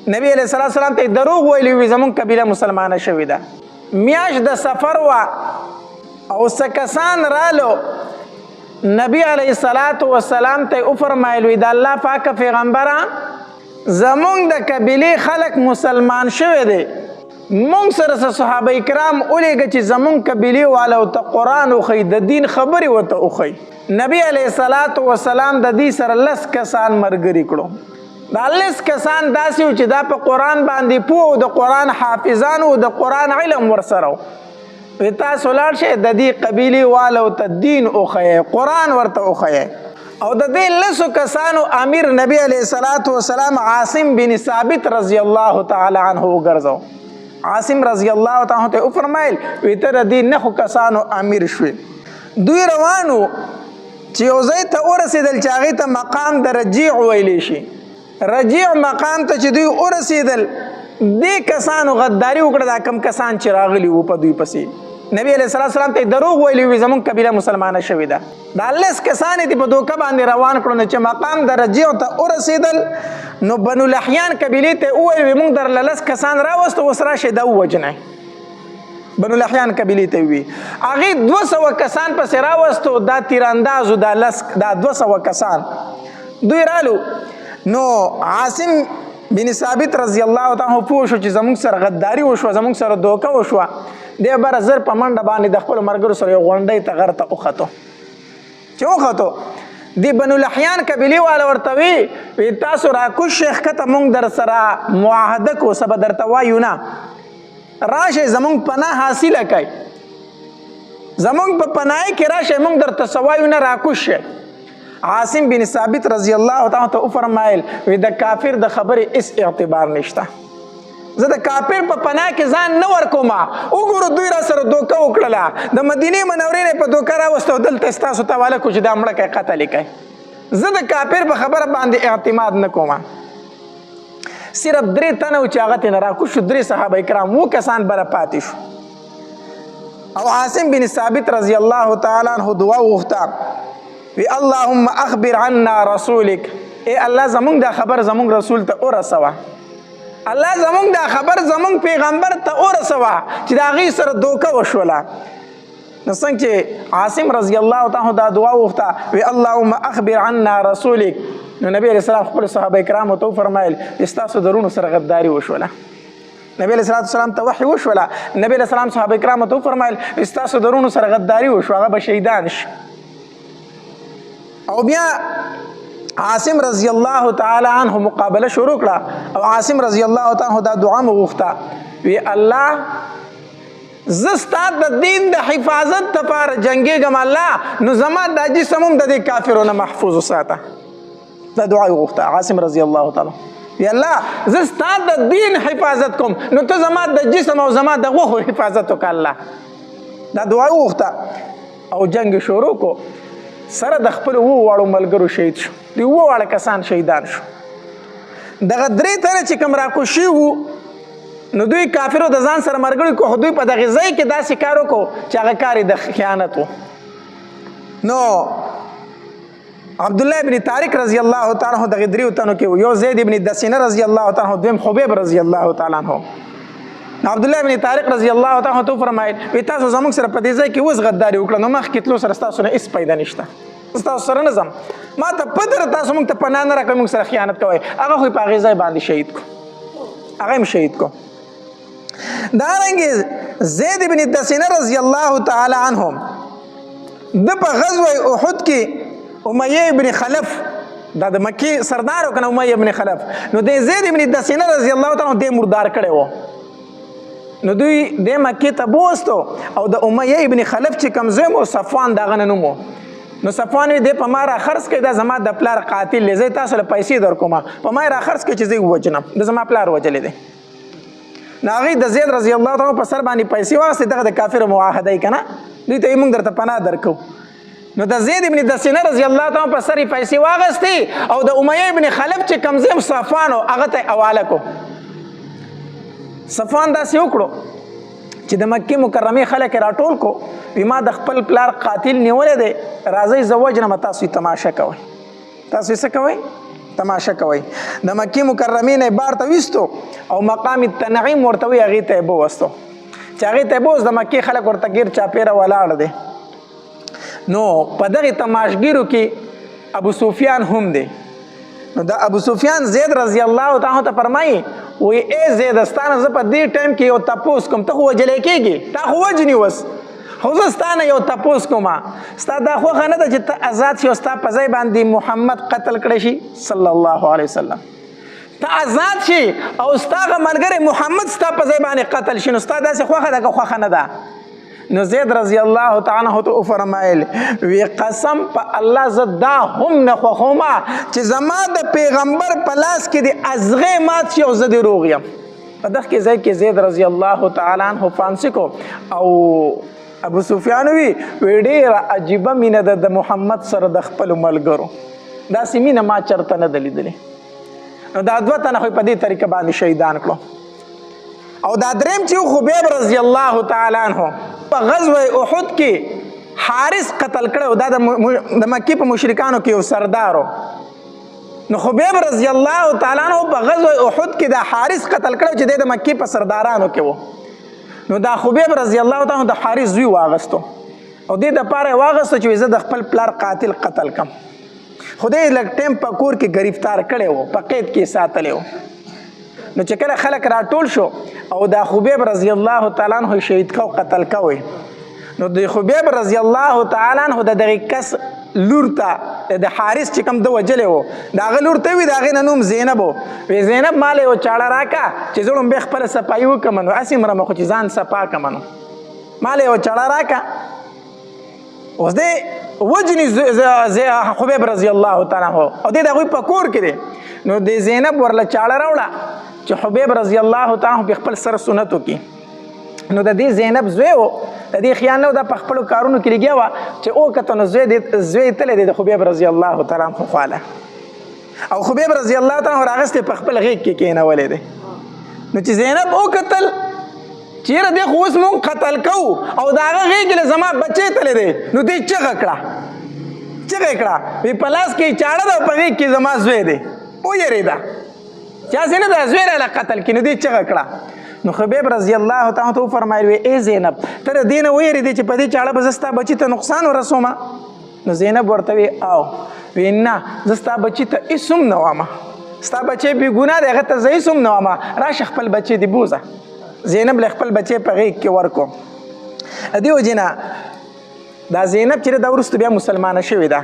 نبی علیه الصلاة والسلام ته دروغ ویلي وي زمونږ قبیله مسلمانه شوې ده. میاشت د سفر وه او څه کسان رالو، نبی علیه الصلاة والسلام ته یې وفرمایل وي د الله پاکه پیغمبره زمونږ د قبیلې خلک مسلمان شوی دی، مونږ سره صحابه کرام ولیږه چې زمونږ قبیلې والو ته قرآن وښیي، د دین خبرې ورته وښیي. نبی علیه الصلاة والسلام د دې سره 10 کسان ملګري کړو. دا 10 کسان داسې وو چې دا په قرآن باندې پوه د قرآن حافظان و، د قرآن علم ورسره و. وی تاسو لاړ شئ د دې قبیلې والو ته دین وښیئ، قرآن ورته وښیئ. او د دې 10 کسانو امیر نبی علیه الصلاة والسلام عاصم بن ثابت رضی الله تعالی عنه وګرځو. عاصم رضی الله تعالی عنه ته وفرمایل وی ته د دې 9 کسانو امیر شوې. دوی روانو چې یو ځای ته ورسېدل چې هغې ته مقام د رجیع ویلی شي. رجیع مقام ته چې دوی ورسېدل، دې کسانو غداري وکړه، دا کم کسان چې راغلي وو په دوی پسې. نبی علیه الصلاة والسلام ته دروغ ویلي وي زمونږ قبیله مسلمانه شوې ده. دا 10 کسان یې په دوکه باندې روان کړو. نو چې مقام د رجیع ته ورسېدل نو بنو لحیان قبیلې ته وویل وي موږ درله 10 کسان راوستو، اوس راشئ دا ووجنئ. بنو لحیان قبیلې ته وي هغې 200 کسان پسې راوستو، دا تیراندازو دا 200 کسان دوی رالو. نو عاصم بن ثابت رضی الله تعالی عنه پوه شو چې زموږ سره غداري وشوه، زموږ سره دوکه وشوه. دی بره زر په منډه باندې د خپلو ملګرو سره یو غونډۍ ته غر ته وختو. چې وختو دی بنو لحیان قبیلې والا ورته وی تاسو راکوز شئ ښکته موږ در سره معاهده کو، څه به درته وایو نه، راشئ زموږ پناه حاصله کوئ، زموږ په پناهۍ کې راشئ، موږ درته څه وایو نه، راکوز شئ. عاصم بن ثابت رضی الله تعالی ته وفرمایل وی د کافر د خبرې هېڅ اعتبار نشته، زه د کافر په پناه کې ځان نه ورکوم. وګورو دوی را سره دوکه وکړله، د مدینې منورې نه په دوکه راوستو، دلته ستاسو ته حواله کړو چې دا مړه کوئ، قتل یې کوئ. زه د کافر په خبره باندې اعتماد نه کوم. صرف 3 تنه و چې هغه ترې نه راکوز شو، 3 صحابه کرام، 9 کسان بره پاتې شو. او عاصم بن ثابت رضی الله تعالی عنه دعا وغوښته وی اللهم اخبر عنا رسولک، ای الله زمونږ دا خبر زمونږ رسول ته ورسوه، الله زمونږ دا خبر زمونږ پیغمبر ته ورسوه چې د هغې سره دوکه وشوله. نو څنګه چې عاصم رضی الله تعالی دا دعا وغوښته وی اللهم اخبر عنا رسولک، نو نبی علیه السلام خپلو صحابه کرامو ته وفرمایل ستاسو درونو سره غداري وشوله. نبی علیه السلام ته وحی وشوله. نبی علیه السلام صحابه کرامو ته وفرمایل ستاسو درونو سره غداري وشو، هغه به شهیدان شي. او بیا عاصم رضی الله تعالی عنه مقابله شروع کړه. او عاصم رضی الله تعالی عنه دا دعا مو وغوښته وی الله زه ستا د دین د حفاظت دپاره جنګېږم، الله نو زما دا جسم هم د دې کافرو نه محفوظ وساته. دا دعا یې وغوښته عاصم رضی الله تعالی وی الله زه ستا د دین حفاظت کوم، نو ته زما د جسم او زما د غوښو حفاظت وکړه الله. دا دعا یې وغوښته او جنګ شروع کو. سره د خپلو 2 واړو ملګرو شهید شو، د 2 واړه کسان شهیدان شو. دغه 3 تنه چې کوم راکوز شوي وو نو دوی کافرو د ځان سره ملګري کو، خو دوی په دغې ځای کې داسې کار وکړو چې هغه کار یې د خیانت و. نو عبدالله ابن طارق رضی الله تعالی عنه دغې 3 تنو کې و، یو زید ابن دسینه رضی الله تعالی عنه، دویم خبیب رضی الله تعالی عنه. عبدالله ابن طارق رضی الله تعالی عنه فرمایل وی تاسو زموږ سره په دې ځای کې اوس غداري وکړه، نو مخکې تلو سره ستاسو نه هېڅ پیدا نشته، ستاسو سره نه ځم، ما ته پته ده تاسو موږ ته پناه نه راکوئ، موږ سره خیانت کوئ. هغه خو یې په هغې ځای باندې شهید کو، هغه هم شهید کو. دارنګې زید ابن دسینه رضی الله تعالی عنه د په غزوه احد کې امیه ابن خلف، دا د مکې سردار و که نه امیه ابن خلف، نو د زید ابن دسینه رضی الله تعالی عنه دې مردار کړی و. نو دوی د مکې ته بوستو او د امیه ابن خلف چې کوم زوی مو صفوان د هغه نه نوم و. نو صفوان وی دی په ما را خرڅ کړئ، دا زما د پلار قاتل دی، زه تاسو له پیسې درکوم، په ما یې را خرڅ کړئ چې زه یې ووجنم، د زما پلار وجلی دی. نو هغې د زید رضی الله تعالی په سر باندې پیسې واخېستې، دغه د کافرو معاهده یې که نه، دوی ته یې موږ درته پناه درکوو. نو د زید ابن دسینه رضی الله تعالی په سر یې پیسې واخېستې او د امیه ابن خلف چې کوم ځای صفوان و هغه ته یې حواله کو. صفوان داسې وکړو چې د مکې مکرمې خلک یې راټول کو، وی ما د خپل پلار قاتل نیولی دی، راځئ زه وجنم، تاسو یې تماشه کوئ. تاسو یې څه کوئ؟ تماشه کوي. د مکې مکرمې نه بار ته ویستو او مقام التنعیم ورته وی هغې ته یې بوستو چې هغې ته یې بوست د مکې خلک ورته ګیر چاپېره ولاړ دی. نو په دغې تماشګیرو کې ابو سفیان هم دی. نو د ابو سفیان زید رضی الله تعالی ته فرمایي وی ای زید ستانه زه په دې ټایم کې یو تپوس کوم ته خو وجلی کېږي تا خو وجني وس خو زه ستانه یو تپوس کوم ستا دا خوښه نه ده چې ته آزاد شي او ستا په ځای باندې محمد قتل کړی شي صلی الله علیه وسلم ته آزاد شي او ستا هغه ملګری محمد ستا په ځای باندې قتل شي نو ستا داسې خوښه ده که خوښه نه ده. نو زید رضی الله تعالی عنہ ته وفرمایل وی قسم په الله زه دا هم نه خوښوم چې زما د پیغمبر په لاس کې د ازغې مات شي او زه د روغ یم. په دغه کې ځای کې زید رضی الله تعالی عنہ فانسی کو او ابو سفیان وی ډېره عجیبه مینه ده د محمد سره د خپلو ملګرو داسې مینه ما چرته نه ده لیدلې. نو دا دوه تنه خو په دې طریقه باندې شهیدان کړو. او دا دریم چې خبیب رضی الله تعالی عنہ په غزوه احد کې حارث قتل کړو دا د مکې په مشرکانو کې یو سردارو. نو خبیب رضی الله تعالی عنہ په غزوه احد کې دا حارث قتل کړو چې د مکې په سردارانو کې وو. نو دا خبیب رضی الله تعالی عنہ د حارث زوی واغستو او دې د پاره واغستو چې زه د خپل پلار قاتل قتل کم. خدای لږ ټیم په کور کې گرفتار کړی وو په قید کې ساتلی وو. نو چې کله خلک راټول شو او دا خبیب رضی الله تعالی عنہ شهید کو قتل کوي نو د خبیب رضی الله تعالی عنہ د دغه کس لور ته د حارث چې کوم د وجلې وو دا غ لور ته وی دا غ نوم زینب وی زینب مال یو چاړه راکا چې زړم به خپل صفای وکم نو اسیم را مخ چې ځان صفا کمنو مال یو چاړه راکا اوس دې وجنی خبیب رضی الله تعالی عنہ او دې دغه په کور کې نو د زینب ورله چاړه راوړه چې حبیب رضی الله تعالی په خپل سره سنتو کې نو د دې زینب زوی و د دې خیال نو د خپل کارونو کې لګیا و چې او کته نو زوی تل د حبیب رضی الله تعالی عنہ خواله او حبیب رضی الله تعالی راغسته په خپل غیږ کې کېنولې ده. نو چې زینب او قتل چیرې د خو اوس مون قتل کو او دا غیږ له زما بچی تل ده نو دې چغه کړه په پلاس کې چاړه ده په غیږ کې زما زوی ده او یریدا چا زینب د زوی له قتل کې نو دې چغه کړه. نو خبیب رضی الله تعالی عنہ فرمایي ای زینب تر دین ویری دي چې په دې چاړه بزستا بچی ته نقصان ورسومه. نو زینب ورته وی او وینا زستا بچی ته اسم نه وامه ستا بچی بی ګناه دی هغه ته زه اسم نه وامه راشه خپل بچی دی بوزه. زینب له خپل بچی په غیږ کې ورکو. دیو جنا دا زینب چې دا وروسته بیا مسلمانه شوې ده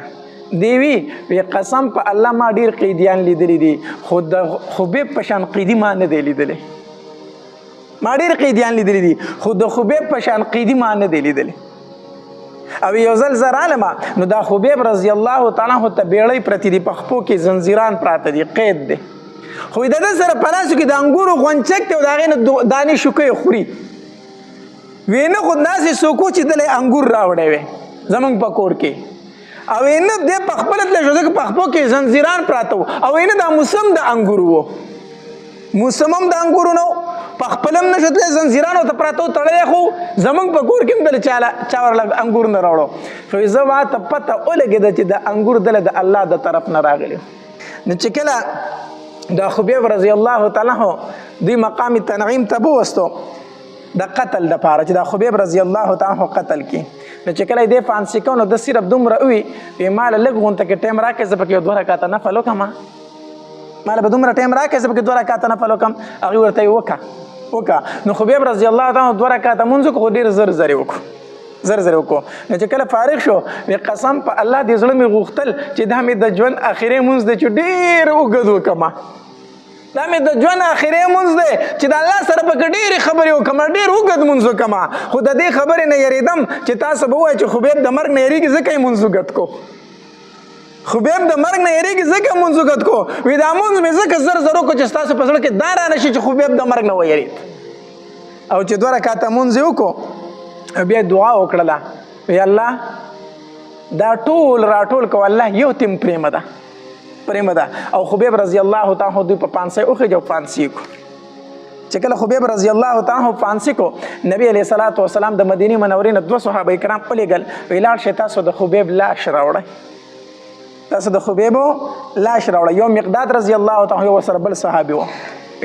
دیوی وی قسم په الله ما ډیر قیدیان لیدلی دي خود خبیب په شان قیدی ما نه دی لیدلی ما ډیر قیدیان لیدلی دي خود خبیب په شان قیدی ما نه دی لیدلی. او یو ځل زه رالم نو دا خبیب رضی الله تعالی عنہ ته بیړۍ پرتې دي په خپو کې زنځیران پراته دي قید دی خو د ده سره په لاسو کې د انګورو غونچک دی او د هغې نه دانې شوکۍ خوري وی نه خو داسې څوک چې دلی انګور راوړی وی زمونږ په کور کې او نه دې په خپله تللی شو ځکه په خپو کې زنځیران پراته وو او نه دا موسم د انګورو وو موسم هم د انګورو نه په خپل هم نشو تللی زنځیران ورته پراته وو تړلی خو زمونږ په کور کې هم دله چا ورله انګور نه راوړو خو زه ماته پته ولګېده چې د انګور دله د الله د طرف نه راغلي. نو چې کله دا خبیب رضی الله تعالی عنہ دوی مقام تنعیم ته بوستو د قتل دپاره چې دا خبیب رضی الله تعالی عنہ قتل کی. نو چې کله دې فانسی کو نو د صرف دومره وي ماله لږ غونته کې ټایم راکړې زه پکې 2 رکعاته نفل وکړم ماله به دومره ټایم راکړې زه پکې 2 رکعاته نفل وکړم هغې ورته یې وکړه نو خبیب رضی الله تعالی عنہ 2 رکعاته مونځ وکړو خو ډېر زر وکړو نو چې کله فارغ شو وی قسم په الله دې زړه مې غوښتل چې دا مې د ژوند اخري مونځ دی چې ډېر اوږد وکړم دا مې د ژوند اخري مونځ دی چې د الله سره پکې ډېرې خبرې وکړم ډېر اوږد مونځ وکړم خو د دې خبرې نه یېرېدم چې تاسو به ووایئ چې خبیب د مرګ نه یېرېږي ځکه یې مونځ اوږد کو خبیب د مرګ نه یېرېږي ځکه مونځ اوږد کو وی دا مونځ مې ځکه زر وکړو چې ستاسو په زړه کې دا رانه شي چې خبیب د مرګ نه ویېرېد او چې 2 رکعاته مونځ یې وکړو بیا دعا وکړله وی الله دا ټول راټول کو الله یو تیم پرېمه ده او خبیب رضی الله تعالی دوی په پانسی وخېږي او پانسی کو چې کله خبیب رضی الله تعالی پانسی کو نبی علیه الصلاۃ والسلام د مدینې منورې نه 2 صحابه کرام ولېږل وی لاړ شئ تاسو د خبیب لاش راوړئ تاسو د خبیب لاش راوړی. یو مقداد رضی الله تعالی عنہ ورسره بل صحابي و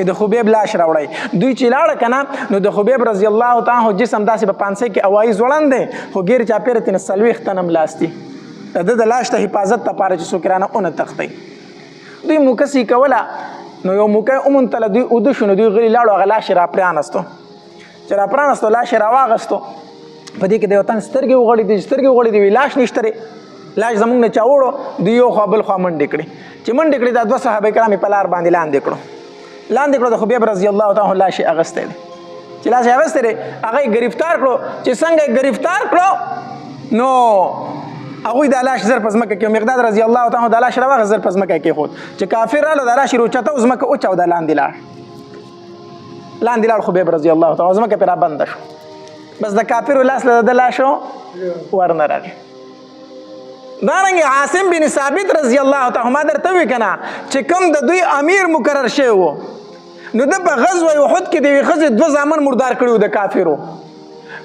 د خبیب لاش راوړی. دوی چې لاړه کنه نو د خبیب رضی الله تعالی عنہ جسم داسې په پانسۍ کې اوایي ځوړند دی خو غیر چاپیره تنه سلويخ تنم لاستی د حفاظت ته حفاظت لپاره چې څوک رانه اون تختی. دوی موکسي کوله نو یو موکه اومن تل دوی ود شنو دوی غلی لاړو هغه لاش را پرانستو چې را پرانستو لاش را واغستو په دې کې د وطن سترګې وغړې دي لاش نشته لاش زمونږ نه چاوړو دوی یو خوا بل خوا منډې کړې چې منډې کړې دا 2 صحابه کرام په لار باندې لاندې کړو د خبیب رضی الله تعالی عنہ لاش اغسته دي چې لاش اغسته دي هغه گرفتار کړو چې څنګه گرفتار کړو نو هغه د لاش زر پزمکه کې مقداد رضی الله تعالی عنہ د لاش راوغه زر پزمکه کې خود چې کافر رااله د لاش روچته زمکه او چاو د لاندې لاړ خبیب رضی الله تعالی عنہ زمکه پر بند شو بس د کافر لاس له د لاشو ورنه راغی. دارنګ عاصم بن ثابت رضی الله تعالی عنہ درته وی کنه چې کوم د دوی امیر مقرر شوی وو نو د په غزوه احد کې د خزې 2 زامن مردار کړیو د کافرو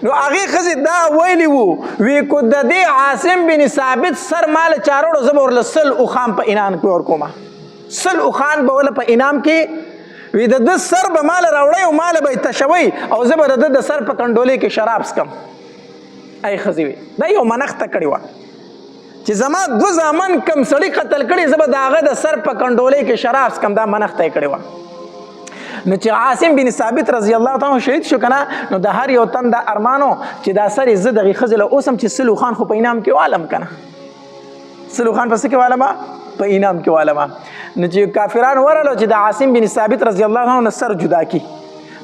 نو هغه خزې دا ویلی وو وی کو د دې عاصم بن ثابت سر مال چارو زبر لسل او خان په انعام کې ور کومه سل او خان به ول په انعام کې وی د سر به مال راوړی او مال به تشوي او زبر د سر په کنډولې کې شراب سکم ای خزې وی دا یو منښت کړی و چې زما 2 زامن کم سړی قتل کړي زبر داغه د سر په کنډولې کې شراب سکم دا منښت کړی و. نو چې عاصم بن ثابت رضی الله تعالی شهید شو کنه نو د هر یو تن د ارمانو چې دا سر زه دغه خزل اوسم چې سلو خان خو په انعام کې عالم کنه سلو خان پس کې عالم په انعام کې عالم نو چې کافرانو ورالو چې د عاصم بن ثابت رضی الله عنه سر جدا کی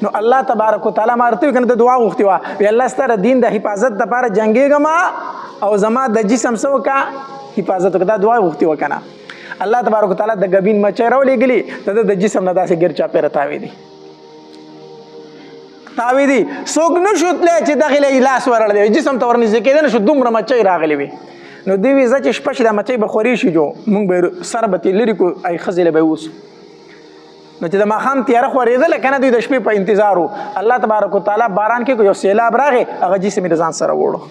نو الله تبارک وتعالى مارته کنه د دعا غوښتي وا وی الله ستاره دین د حفاظت لپاره جنگيګم او زما د جسم سو کا حفاظت وکړه دعا غوښتي وکنه الله تبارک وتعالى د غبین مچ راولېګلی ته د جسم نه داسې ګرچا پیر تاوي دي څوک نشوتله چې داخله لاس ورل دی جسم ته ورنځ کېدنه شو دومره مچ راغلی وي نو دی وی چې شپه د مچ به خوري شي جو مونږ به سربت لري کو ای خزله به وس نو چې د ماخام تیار خورېدل کنه دوی د شپې په انتظارو الله تبارک وتعالى باران کې یو سیلاب راغی هغه جسم د ځان سره وړو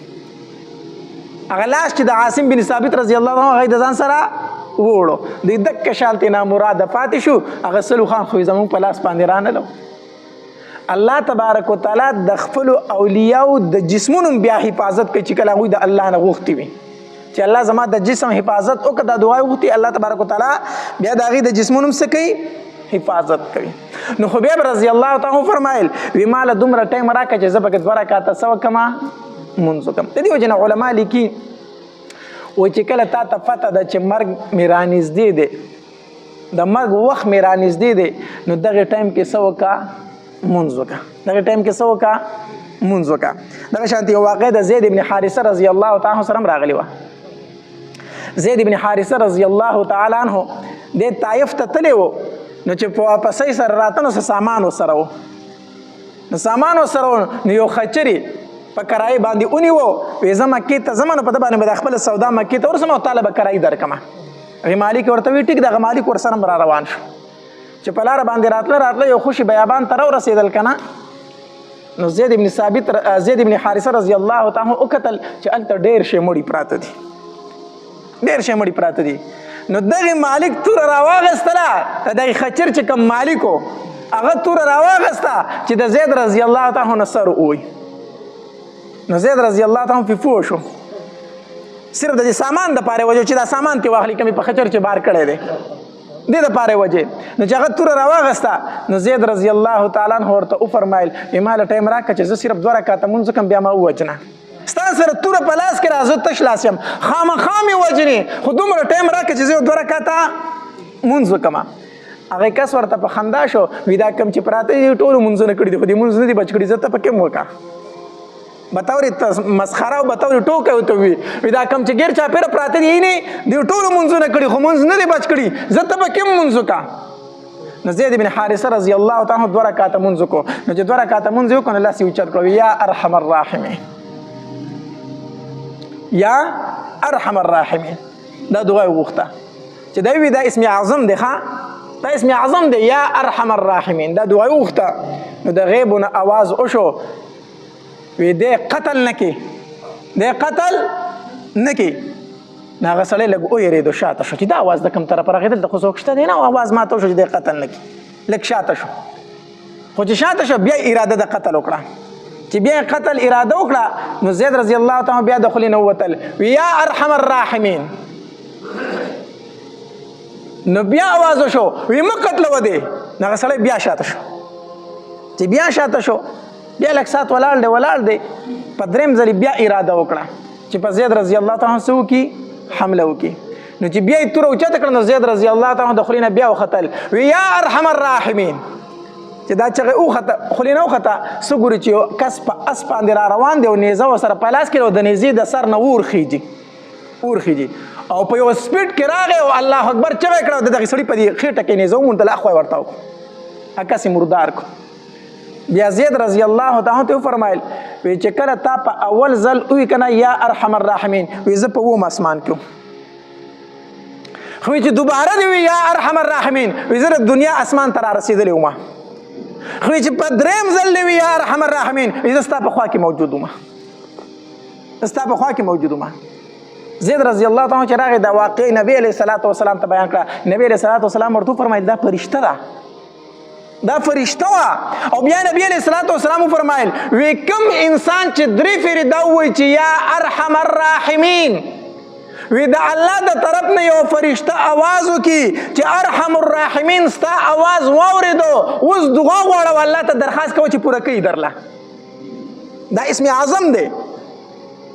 هغه لاس چې د عاصم بن ثابت رضی الله عنه هغه د ځان سره وړو د دک شالته نه مراد فاتح شو هغه سلو خان خو زمون په لاس باندې رانلو. الله تبارک وتعالى د خپل اولیاء د جسمونو بیا حفاظت کوي چې کله غوي د الله نه غوښتي وي چې الله زما د جسم حفاظت وکړه د دعا غوښتي الله تبارک وتعالى بیا د غي د جسمونو څخه کوي حفاظت کوي. نو خبیب رضی الله تعالی عنہ فرمایل وی مال دومره ټیم راکړه چې زبکه 2 رکعات سو کما منځ کوم. د دې وجنه علما لیکي و چې کله تا ته پته ده چې مرګ میرانیز دی د مرګ وخت میرانیز دی نو دغه ټایم کې سو کا منځ وکا دغه شانتي واقع د زید ابن حارثه رضی الله تعالی عنہ سره راغلی و. زید ابن حارثه رضی الله تعالی عنہ د طائف ته تللی و نو چې په واپسې سره راتنو سامان وسره و نو یو خچری په کرای باندې اونې وو وې زما کې ته زمانه په باندې د خپل سودا مکه ته ورسمه طالب کرای درکمه غی مالک ورته وی ټیک د مالک ور سره را روان شو چې په لار باندې راتله یو خوشي بیابان تر ورسېدل کنه نو زید ابن حارثه رضی الله تعالی او قتل چې الته ډیر شی مړی پراته دي نو دغه مالک تور راواغستله دغه خچر چې کوم مالکو هغه تور راواغسته چې د زید رضی الله تعالی عنہ سر وای نو زید رضی الله تعالی عنہ په فو شو صرف د سامان د پاره وجه چې دا سامان تی واخلي کمی په خچر چې بار کړي دي د پاره وجه نو چې هغه تور راواغسته نو زید رضی الله تعالی عنہ ورته او فرمایل ایمال ټیم راکړه چې زه صرف 2 رکعات مونږ کوم بیا ما وجنه ستاسو سره تور په لاس کې راځو تش لاسم خامخامي وجني خو دومره ټیم راکړه چې زه 2 رکعات مونږ کوم هغه کس ورته په خندا شو ودا کم چې پراته ټول مونږ نه کړی دي مونږ نه دي بچ کړی زته پکې موکا بتاوري مسخره او بتاوري ټوکه وته وی دا کم چې غیر چا پیر پراته دی نه دی ټول مونږ نه کړی خو مونږ نه دی بچ کړی زته پکې مونږ کا نو زید بن حارثه رضی الله تعالی عنہ 2 رکعات مونږ کو نو چې 2 رکعات مونږ یو کنه الله سی اوچت کړو یا ارحم الراحمین یا ارحم الراحمین دا دعا وغوښته چې دا وی دا اسم اعظم دی ښا دا اسم اعظم دی یا ارحم الراحمین دا دعا وغوښته نو د غیبونه आवाज وشو وی دې قتل نکی نو هغه سړی لږ ویرېدو شاته شو چې دا اواز د کوم طرفه راغی دلته خو څوک شته دی نه او اواز ماته وشو چې دی قتل نه کړي لږ شاته شو خو چې شاته شو بیا اراده د قتل وکړه چې بیا قتل اراده وکړه نو زید رضی الله تعالی بیا د خولې نه ووتل یا ارحم الراحمین نو بیا आवाज وشو وی مه قتلوه دی نو هغه سړی بیا شاته شو چې بیا شاته شو بیا لږ ساعت ولاړ دی په درېیم ځلې بیا اراده وکړه چې په زید رضی الله تعالی څه وکړي حمله وکړي نو چې بیا یې توره اوچته کړه نو زید رضی الله تعالی د خولې نه بیا وختل وی یا ارحم الراحمین چې دا چغې وخته خولې نه وخته څه ګوري چې کس په اس باندې را روان دی او نیزه ورسره په لاس کې او د نیزې د سر نه اور خیږي او په یو سپیډ کې راغی او الله اکبر چغې کړه د دغې سړي په دې خېټه کې نیزه وموندله اخوا یې ورته وکړو هکسې مردار کړو بیا زید رضی الله تعالی ته وفرمایل وی چې کله تا په اول ځل وی کنه یا ارحم الراحمین وی زه په اوم اسمان کې خو چې دوباره دی وی یا ارحم الراحمین وی زه د دنیا اسمان ته را رسېدلی وم خو چې په درېیم ځل دی وی یا ارحم الراحمین وی زه ستا په خوا کې موجود وم زید رضی الله تعالی چې راغی دا واقع نبی علیه الصلاة والسلام ته بیان کړه نبی علیه الصلاة والسلام ورته وفرمایل دا فرشته ده دا فرشته وه او بیا نبی علیه الصلاة والسلام وفرمایل وی کوم انسان چې درې فیرې دا ووایي چې یا ارحم الراحمین وی د الله د طرف نه یو فرشته आवाज وکړي چې ارحم الراحمین ستا आवाज واورېدو اوس دعا غواړه الله ته درخواست کوه چې پوره کوي درله دا اسم اعظم دی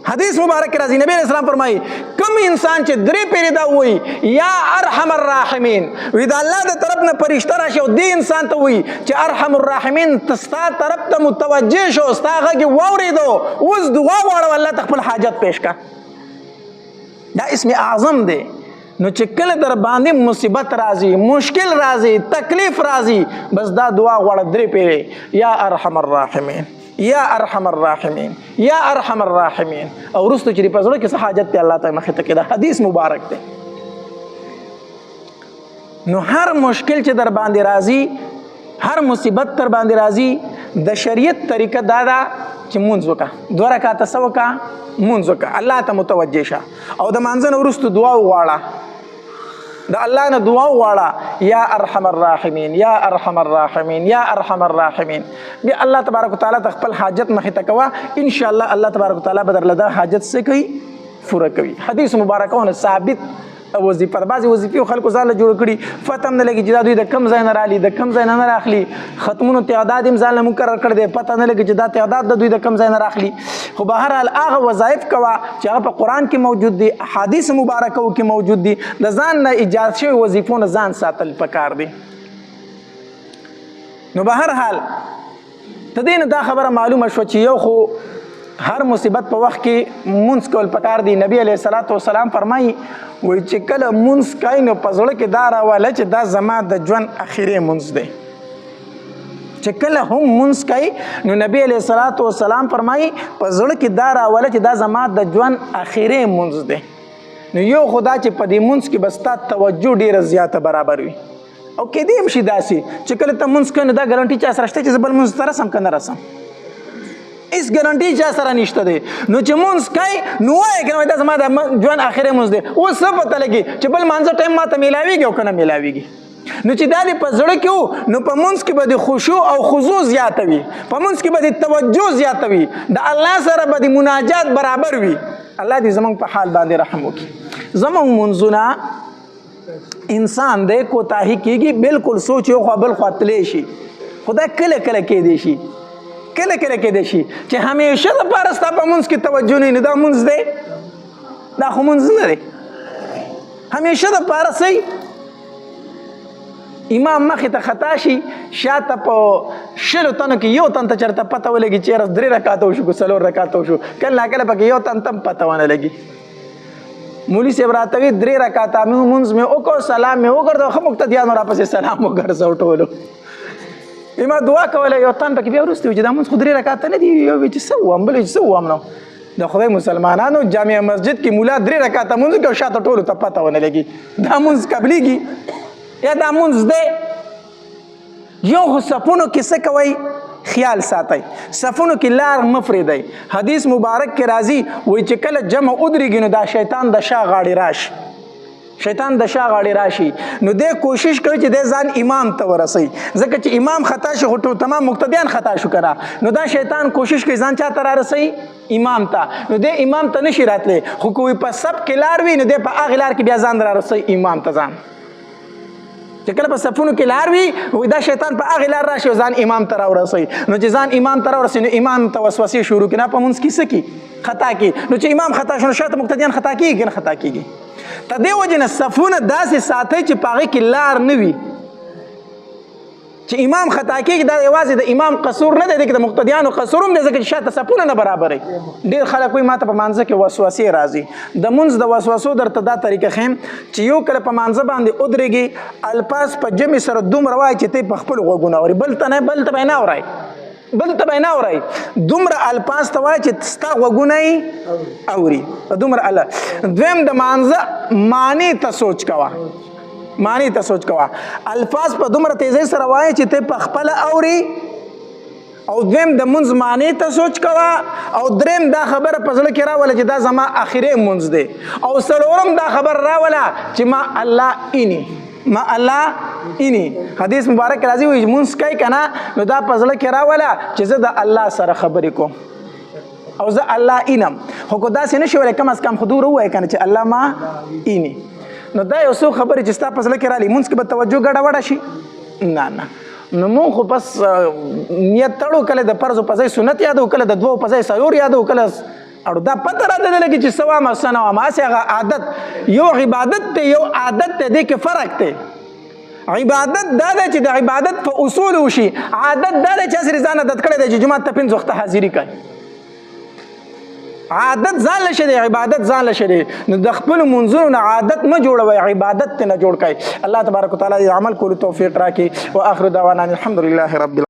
حدیث مبارک کې راځي نبی علیہ السلام فرمایي کوم انسان چې درې پیرې دا وایي یا ارحم الراحمین وی د الله د طرف نه فرشته راشي او دې انسان ته وایي چې ارحم الراحمین ستا طرف ته متوجه شو ستا غږ یې واورېدو اوس دعا غواړه الله ته خپل حاجت پیش کړه دا اسم اعظم دی نو چې کله در باندې مصیبت راځي مشکل راځي تکلیف راځي بس دا دعا غواړه درې پیرې یا ارحم الراحمین یا ارحم الراحمین یا ارحم الراحمین او وروسته چې په زړه کې څه حاجت دی الله ته مخې ته کې دا حدیث مبارک دی نو هر مشکل چې در باندې راځي هر مصیبت در باندې راځي د شریعت طریقه دا ده چې مونځ وکړه 2 رکعاته څه وکړه مونځ وکړه الله ته متوجه شه او د مانځه نه وروسته دعا وغواړه د الله نه دعا وغواړه یا ارحم الراحمین یا ارحم الراحمین یا ارحم الراحمین بیا الله تبارک وتعالی ته خپل حاجت مخې ته کوه ان شاء الله الله تبارک وتعالی به درله دا حاجت څه کوي پوره کوي حدیث مبارکونه ثابت وظیفه بعضې وظیفې خلکو ځان له جوړ کړي پته هم نه لګي چې دا دوی د کوم ځای نه رالي د کوم ځای نه نه راخلي ختمونو تعداد هم ځان له مقرر کړی دی پته نه لګي چې دا تعداد د دوی د کوم ځای نه راخلي خو بهرحال هغه وظایف کوه چې هغه په قرآن کې موجود دي احادیث مبارکو کې موجود دي د ځان نه ایجاد شوي وظیفو نه ځان ساتل پکار دي نو بهرحال د دې نه دا خبره معلومه شوه چې یو خو هر مصیبت په وخت کې مونځ کول پکار دی نبی علیه الصلاة والسلام فرمایي وایي چې کله مونځ کوي نو په زړه کې دا راواله چې دا زما د ژوند اخري مونځ دی چې کله هم مونځ کوي نو نبی علیه الصلاة والسلام فرمایي په زړه کې دا راواله چې دا زما د ژوند اخري مونځ دی نو یو خدا چې په دې مونځ کې به ستا توجه ډېره زیاته برابر وي او کېدی هم شي داسې چې کله ته مونځ کوې نو دا ګارنټي چا سره شته چې زه بل مونځ ته رسم که نه رسم هیڅ ګارنټي چا سره نشته دی نو چې مونځ کوي نو وایې که نه دا زما د ژوند اخري مونځ دی اوس څه پته لګي چې بل مانځه ټایم ماته میلاویږي او که نه میلاویږي نو چې دا دې په زړه کې وو نو په مونځ کې به د خشوع او خضوع زیاته وي په مونځ کې به د توجه زیاته وي د الله سره به د مناجات برابر وي الله دې زموږ په حال باندې رحم وکړي زموږ مونځونه انسان دی کوتاهي کېږي بالکل سوچ یو خوا بل خوا تلی شي خو دا کله کله کېدی شي کله کله کېدی شي چې همیشه دپاره ستا په مونځ کې توجه نه وي نو دا مونځ دی دا خو مونځ نه دی همیشه دپاره صحیح امام مخې ته خطا شي شاته په 20 تنو کې یو تن ته چېرته پته ولګي چې یاره 3 رکعاته وشو که 4 رکعاته وشو کله ناکله پکې یو تن ته هم پته ونه لګي مولي صاحب راته وي 3 رکعاته مونځ مې وکړو سلام مې وګرځو ښه مقتدیانو راپسې سلام وګرځو ټولو ما دعا کوله یو تن پکې بیا وروسته وي چې دا مونځ خو 3 رکعاته نه دي یو وي چې څه ووایم بل چې څه ووایم نو د خدای مسلمانانو جامع مسجد کې مولا 3 رکعاته مونځ کوي او شاته ټولو ته پته ونه لګي دا مونځ قبلېږي یا دا مونځ دی یو خو سپونو کې څه کوئ خیال ساتئ صفونو کې لار مه پرېږدئ حدیث مبارک کې راځي وایي چې کله جمع ودرېږي نو دا شیطان د شا غاړې راشي شیطان د شا غاړې راشي نو دی کوشش کوي چې دی ځان امام ته ورسوي ځکه چې امام خطا شي خو تمام مقتدیان خطا شو کنه نو دا شیطان کوشش کوي ځان چا ته رارسوي امام ته نو دی امام ته نشي راتلی خو کوی په سب کې لار وي نو دی په هغې لار کې بیا ځان رارسوي امام ته ځان چې کله په صفونو کې لار وي وایي دا شیطان په هغې لار راشي او ځان امام ته راورسوي نو چې ځان امام ته راورسوي نو امام ته وسوسې شروع کړي نه په مونځ کې څه کړي خطا کړي نو چې امام خطا شو نو شاته مقتدیان خطا کېږي که نه خطا کېږي ته دې وجې نه صفونه داسې ساتئ چې په هغې کې لار نه وي چې امام خطا کېږي دا یوازې د امام قصور نه دی دی که د مقتدیانو قصور هم دی ځکه چې شاته صفونه نه برابروي ډېر خلک وایي ما ته په مانځه کې وسوسې راځي د مونځ د وسوسو درته دا طریقه ښیم چې یو کله په مانځه باندې ودرېږي الفاظ په جمع سره دومره وایي چې ته په خپلو غوږونه اوري بل ته نه بل ته به یې نه اورئ بل ته به یې نه اورئ دومره الفاظ ته وایي چې ستا غوږونه یې اوري دومره الله دویم د مانځه معنی ته سوچ کوه معنی ته سوچ کوه الفاظ په دومره تیزۍ سره وایي چې ته په خپله اوري او دویم د مونځ معنی ته سوچ کوه او دریم دا خبره په زړه کې راوله چې دا زما اخري مونځ دی او څلورم دا خبر راوله چې ما الله اینی ما الله اینی حدیث مبارک راځي وایي مونځ کوي که نه نو دا په زړه کې راوله چې زه د الله سره خبرې کوم او زه الله اینم خو که داسې نه شي ویلی کم از کم خو دومره ووایه که نه چې الله ما اینی نو دا یو څو خبرې چې ستا په زړه کې رالي مونځ کې به توجه ګډوډه شي نه نه نو مونږ خو بس نیت تړو کله د فرضو په ځای سنت یادو کله د دوو په ځای څلور یادو کله اړو دا پته راته نه لګي چې څه وامه څه نه وامه هسې هغه عادت یو عبادت دی یو عادت دی دې کې فرق دی عبادت دا دی چې د عبادت په اصول وشي عادت دا دی چې هسې ځان عادت کړی دی چې جومات ته 5 وخته حاضري کوي عادت ځان له شي دی عبادت ځان له شي دی نو د خپلو منځونو نه عادت مه جوړوئ عبادت ته نه جوړ کړئ الله تبارک وتعالی عمل کولو توفیق راکړي واخر دعوانا الحمد لله رب